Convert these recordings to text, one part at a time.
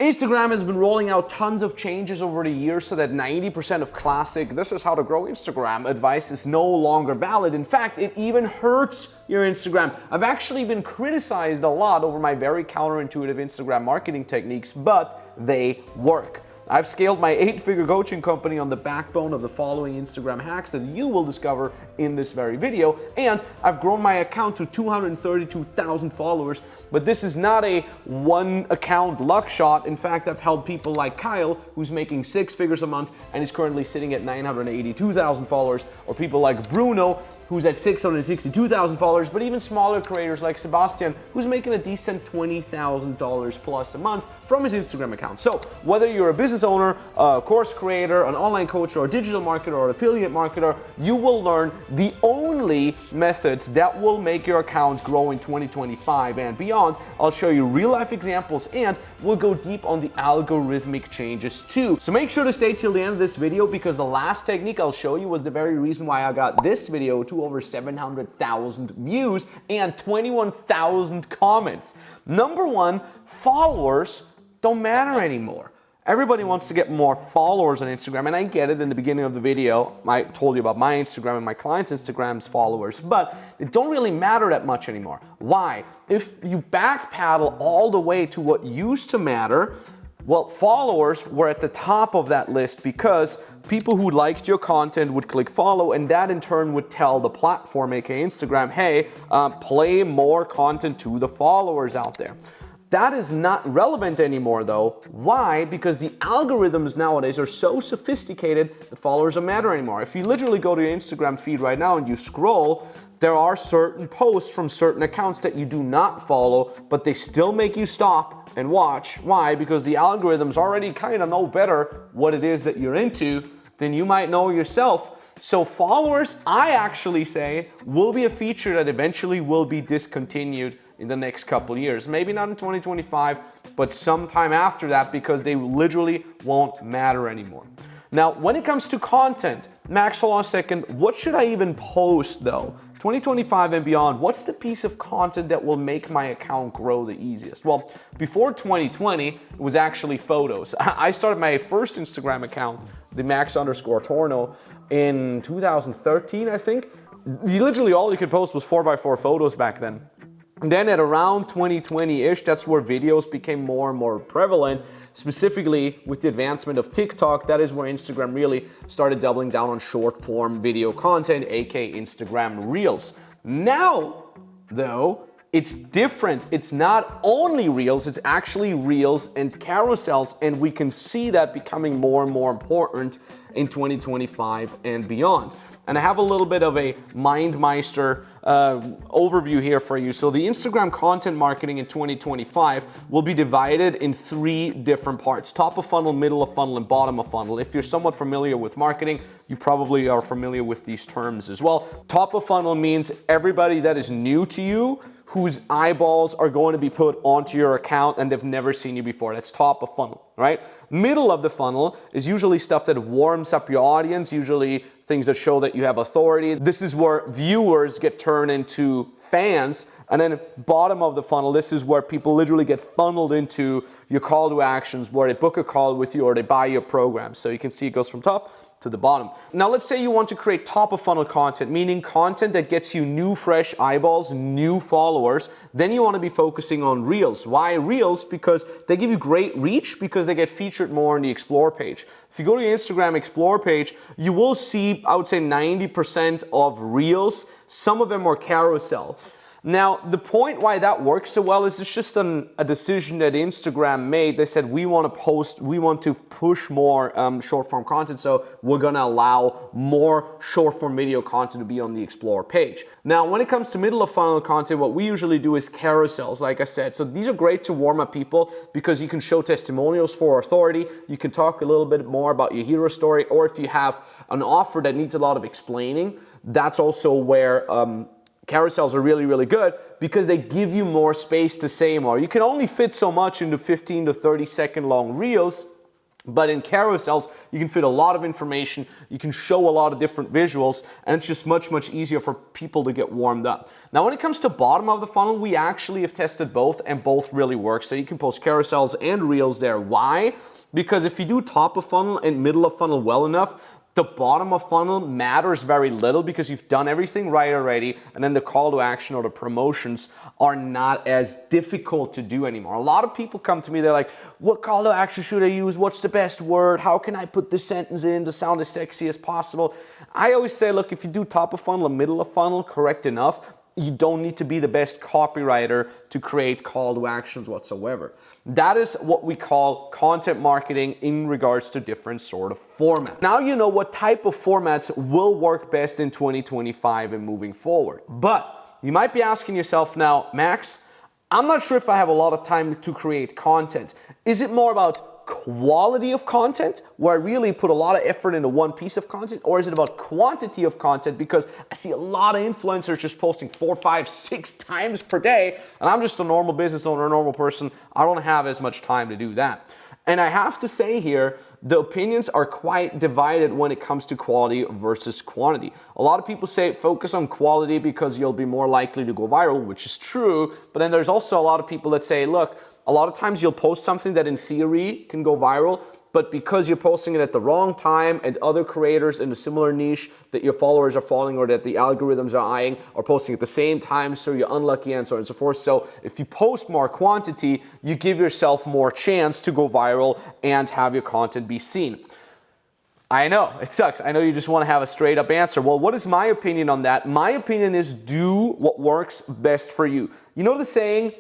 Instagram has been rolling out tons of changes over the years so that 90% of classic "this is how to grow Instagram" advice is no longer valid. In fact, it even hurts your Instagram. I've actually been criticized a lot over my very counterintuitive Instagram marketing techniques, but they work. I've scaled my 8-figure coaching company on the backbone of the following Instagram hacks that you will discover in this very video, and I've grown my account to 232,000 followers. But this is not a one account luck shot. In fact, I've helped people like Kyle, who's making 6 figures a month and is currently sitting at 982,000 followers, or people like Bruno, who's at 662,000 followers, but even smaller creators like Sebastian, who's making a decent $20,000 plus a month from his Instagram account. So whether you're a business owner, a course creator, an online coach, or a digital marketer, or affiliate marketer, you will learn the only methods that will make your account grow in 2025 and beyond. I'll show you real life examples, and we'll go deep on the algorithmic changes too. So make sure to stay till the end of this video, because the last technique I'll show you was the very reason why I got this video to over 700,000 views and 21,000 comments. Number one, followers don't matter anymore. Everybody wants to get more followers on Instagram, and I get it. In the beginning of the video, I told you about my Instagram and my clients' Instagram's followers, but it don't really matter that much anymore. Why? If you backpedal all the way to what used to matter, well, followers were at the top of that list because people who liked your content would click follow, and that in turn would tell the platform, aka Instagram, hey, play more content to the followers out there. That is not relevant anymore though. Why? Because the algorithms nowadays are so sophisticated that followers don't matter anymore. If you literally go to your Instagram feed right now and you scroll, there are certain posts from certain accounts that you do not follow, but they still make you stop and watch. Why? Because the algorithms already kind of know better what it is that you're into than you might know yourself. So followers, I actually say, will be a feature that eventually will be discontinued in the next couple of years. Maybe not in 2025, but sometime after that, because they literally won't matter anymore. Now, when it comes to content, Max, hold on a second, what should I even post though? 2025 and beyond, what's the piece of content that will make my account grow the easiest? Well, before 2020, it was actually photos. I started my first Instagram account, the Max_Tornow, in 2013, I think. Literally all you could post was 4x4 photos back then. And then at around 2020-ish, that's where videos became more and more prevalent, specifically with the advancement of TikTok. That is where Instagram really started doubling down on short form video content, aka Instagram Reels. Now, though, it's different. It's not only Reels, it's actually Reels and carousels, and we can see that becoming more and more important in 2025 and beyond. And I have a little bit of a MindMeister overview here for you. So the Instagram content marketing in 2025 will be divided in 3 different parts: top of funnel, middle of funnel, and bottom of funnel. If you're somewhat familiar with marketing, you probably are familiar with these terms as well. Top of funnel means everybody that is new to you, whose eyeballs are going to be put onto your account and they've never seen you before. That's top of funnel, right? Middle of the funnel is usually stuff that warms up your audience, usually things that show that you have authority. This is where viewers get turned into fans. And then bottom of the funnel, this is where people literally get funneled into your call to actions, where they book a call with you or they buy your program. So you can see it goes from top to the bottom. Now let's say you want to create top of funnel content, meaning content that gets you new fresh eyeballs, new followers. Then you want to be focusing on Reels. Why Reels? Because they give you great reach, because they get featured more on the Explore page. If you go to your Instagram Explore page, you will see, I would say 90% of Reels. Some of them are carousel. Now, the point why that works so well is it's just a decision that Instagram made. They said, we want to push more short form content, so we're gonna allow more short form video content to be on the Explore page. Now, when it comes to middle of funnel content, what we usually do is carousels, like I said. So these are great to warm up people because you can show testimonials for authority. You can talk a little bit more about your hero story, or if you have an offer that needs a lot of explaining, that's also where carousels are really, really good, because they give you more space to say more. You can only fit so much into 15 to 30 second long reels, But in carousels, you can fit a lot of information, you can show a lot of different visuals, and it's just much, much easier for people to get warmed up. Now, when it comes to bottom of the funnel, we actually have tested both, and both really work. So you can post carousels and reels there. Why? Because if you do top of funnel and middle of funnel well enough, the bottom of funnel matters very little because you've done everything right already, and then the call to action or the promotions are not as difficult to do anymore. A lot of people come to me, they're like, what call to action should I use? What's the best word? How can I put this sentence in to sound as sexy as possible? I always say, look, if you do top of funnel and middle of funnel correct enough, you don't need to be the best copywriter to create call to actions whatsoever. That is what we call content marketing in regards to different sort of formats. Now you know what type of formats will work best in 2025 and moving forward. But you might be asking yourself now, Max, I'm not sure if I have a lot of time to create content. Is it more about quality of content, where I really put a lot of effort into one piece of content, or is it about quantity of content? Because I see a lot of influencers just posting 4, 5, 6 times per day, and I'm just a normal business owner, a normal person. I don't have as much time to do that. And I have to say here, the opinions are quite divided when it comes to quality versus quantity. A lot of people say focus on quality because you'll be more likely to go viral, which is true, but then there's also a lot of people that say, look, a lot of times you'll post something that in theory can go viral, but because you're posting it at the wrong time and other creators in a similar niche that your followers are following or that the algorithms are eyeing are posting at the same time, so you're unlucky and so on and so forth. So if you post more quantity, you give yourself more chance to go viral and have your content be seen. I know, it sucks. I know you just want to have a straight up answer. Well, what is my opinion on that? My opinion is do what works best for you. You know the saying,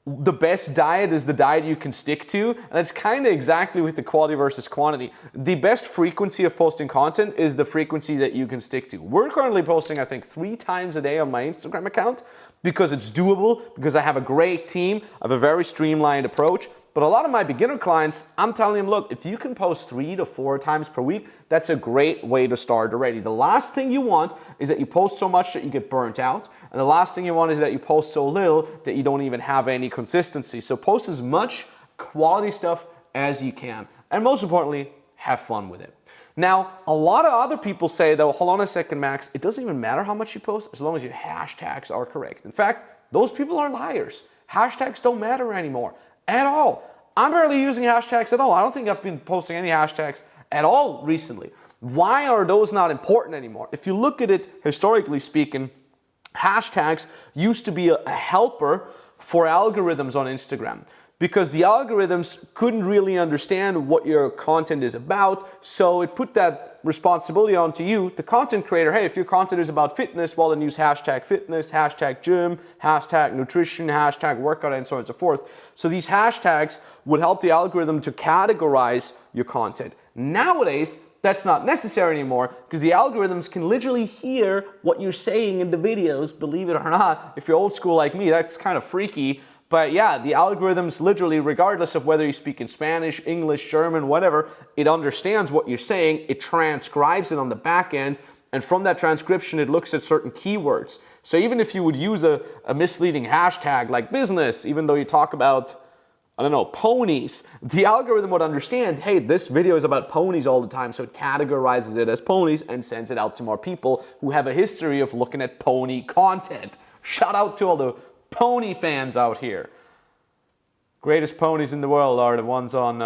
the best diet is the diet you can stick to, and it's kind of exactly with the quality versus quantity. The best frequency of posting content is the frequency that you can stick to. We're currently posting, I think, 3 times a day on my Instagram account because it's doable, because I have a great team, I have a very streamlined approach. But a lot of my beginner clients, I'm telling them, look, if you can post 3 to 4 times per week, that's a great way to start already. The last thing you want is that you post so much that you get burnt out. And the last thing you want is that you post so little that you don't even have any consistency. So post as much quality stuff as you can. And most importantly, have fun with it. Now, a lot of other people say, though, hold on a second, Max, it doesn't even matter how much you post as long as your hashtags are correct. In fact, those people are liars. Hashtags don't matter anymore. At all. I'm barely using hashtags at all. I don't think I've been posting any hashtags at all recently. Why are those not important anymore? If you look at it historically speaking, hashtags used to be a helper for algorithms on Instagram, because the algorithms couldn't really understand what your content is about, so it put that responsibility onto you, the content creator. Hey, if your content is about fitness, well then use hashtag fitness, hashtag gym, hashtag nutrition, hashtag workout, and so on and so forth. So these hashtags would help the algorithm to categorize your content. Nowadays, that's not necessary anymore because the algorithms can literally hear what you're saying in the videos, believe it or not. If you're old school like me, that's kind of freaky. But yeah, the algorithms literally, regardless of whether you speak in Spanish, English, German, whatever, it understands what you're saying, it transcribes it on the back end, and from that transcription, it looks at certain keywords. So even if you would use a misleading hashtag like business, even though you talk about, I don't know, ponies, the algorithm would understand, hey, this video is about ponies all the time, so it categorizes it as ponies and sends it out to more people who have a history of looking at pony content. Shout out to all the pony fans out here. Greatest ponies in the world are the ones on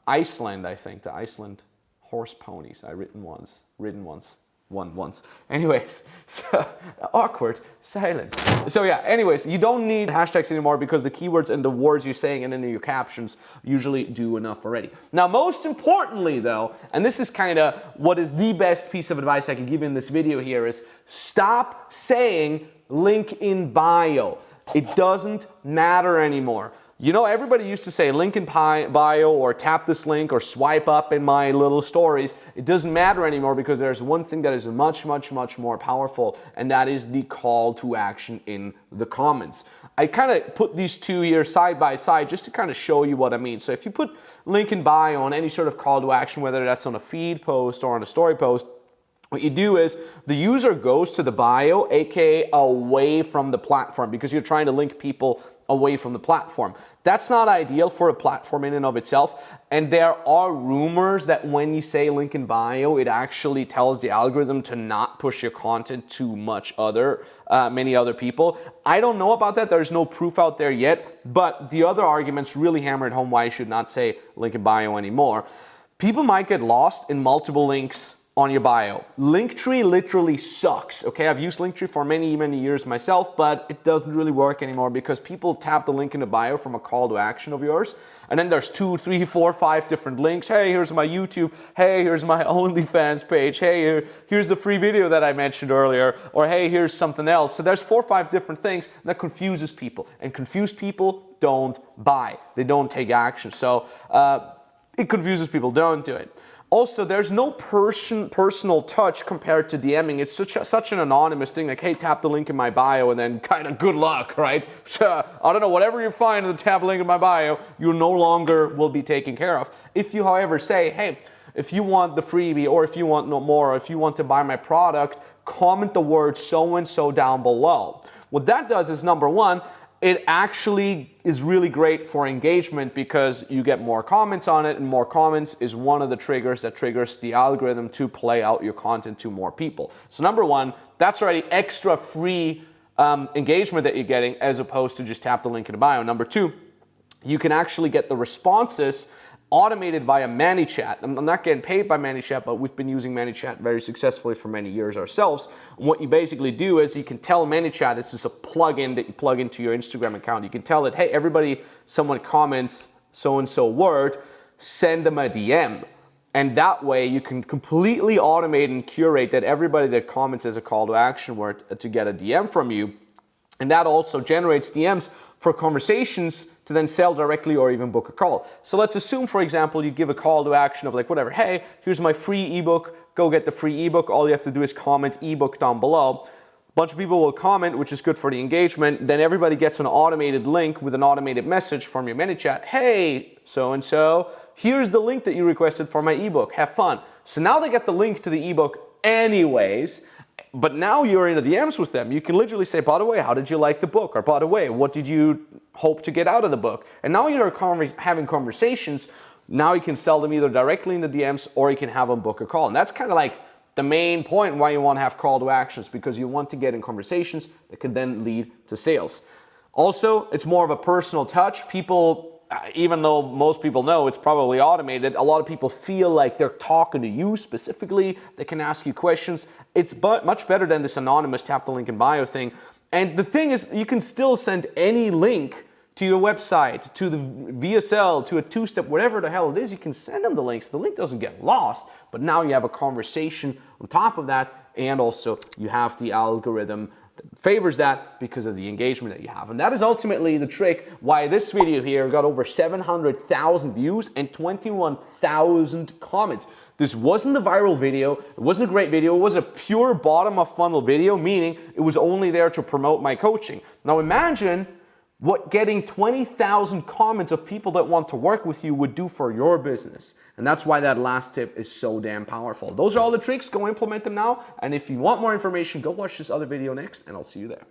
Iceland, I think. The Iceland horse ponies. I ridden once. Anyways, so, awkward silence. So yeah, anyways, you don't need hashtags anymore because the keywords and the words you're saying and then your captions usually do enough already. Now, most importantly though, and this is kind of what is the best piece of advice I can give you in this video here, is stop saying link in bio. It doesn't matter anymore. You know, everybody used to say link in bio or tap this link or swipe up in my little stories. It doesn't matter anymore because there's one thing that is much, much, much more powerful, and that is the call to action in the comments. I kind of put these two here side by side just to kind of show you what I mean. So if you put link in bio on any sort of call to action, whether that's on a feed post or on a story post, what you do is the user goes to the bio, aka away from the platform, because you're trying to link people away from the platform. That's not ideal for a platform in and of itself. And there are rumors that when you say link in bio, it actually tells the algorithm to not push your content to many other people. I don't know about that. There's no proof out there yet. But the other arguments really hammered home why you should not say link in bio anymore. People might get lost in multiple links on your bio. Linktree literally sucks, okay? I've used Linktree for many, many years myself, but it doesn't really work anymore because people tap the link in the bio from a call to action of yours, and then there's 2, 3, 4, 5 different links. Hey, here's my YouTube. Hey, here's my OnlyFans page. Hey, here's the free video that I mentioned earlier. Or hey, here's something else. So there's 4 or 5 different things that confuses people, and confused people don't buy. They don't take action. So it confuses people. Don't do it. Also, there's no personal touch compared to DMing. It's such an anonymous thing, like, hey, tap the link in my bio, and then kind of good luck, right? So, I don't know, whatever you find in the tap link in my bio, you no longer will be taken care of. If you, however, say, hey, if you want the freebie, or if you want no more, or if you want to buy my product, comment the word so-and-so down below. What that does is, number one, it actually is really great for engagement because you get more comments on it, and more comments is one of the triggers that triggers the algorithm to play out your content to more people. So number one, that's already extra free engagement that you're getting as opposed to just tap the link in the bio. Number two, you can actually get the responses automated via ManyChat. I'm not getting paid by ManyChat, but we've been using ManyChat very successfully for many years ourselves. And what you basically do is you can tell ManyChat, it's just a plugin that you plug into your Instagram account. You can tell it, hey, everybody, someone comments so-and-so word, send them a DM. And that way you can completely automate and curate that everybody that comments as a call to action word to get a DM from you. And that also generates DMs for conversations to then sell directly or even book a call. So let's assume, for example, you give a call to action of like, whatever, hey, here's my free ebook, go get the free ebook. All you have to do is comment ebook down below. A bunch of people will comment, which is good for the engagement. Then everybody gets an automated link with an automated message from your ManyChat. Hey, so-and-so, here's the link that you requested for my ebook. Have fun. So now they get the link to the ebook anyways. But now you're in the DMs with them. You can literally say, by the way, how did you like the book? Or by the way, what did you hope to get out of the book? And now you're having conversations. Now you can sell them either directly in the DMs or you can have them book a call. And that's kind of like the main point why you want to have call to actions, because you want to get in conversations that could then lead to sales. Also, it's more of a personal touch. People, even though most people know it's probably automated, a lot of people feel like they're talking to you specifically. They can ask you questions. It's much better than this anonymous tap the link in bio thing. And the thing is, you can still send any link to your website, to the VSL, to a two-step, whatever the hell it is. You can send them the links. The link doesn't get lost, but now you have a conversation on top of that, and also you have the algorithm favors that because of the engagement that you have. And that is ultimately the trick why this video here got over 700,000 views and 21,000 comments. This wasn't a viral video. It wasn't a great video. It was a pure bottom of funnel video, meaning it was only there to promote my coaching. Now imagine what getting 20,000 comments of people that want to work with you would do for your business. And that's why that last tip is so damn powerful. Those are all the tricks. Go implement them now. And if you want more information, go watch this other video next, and I'll see you there.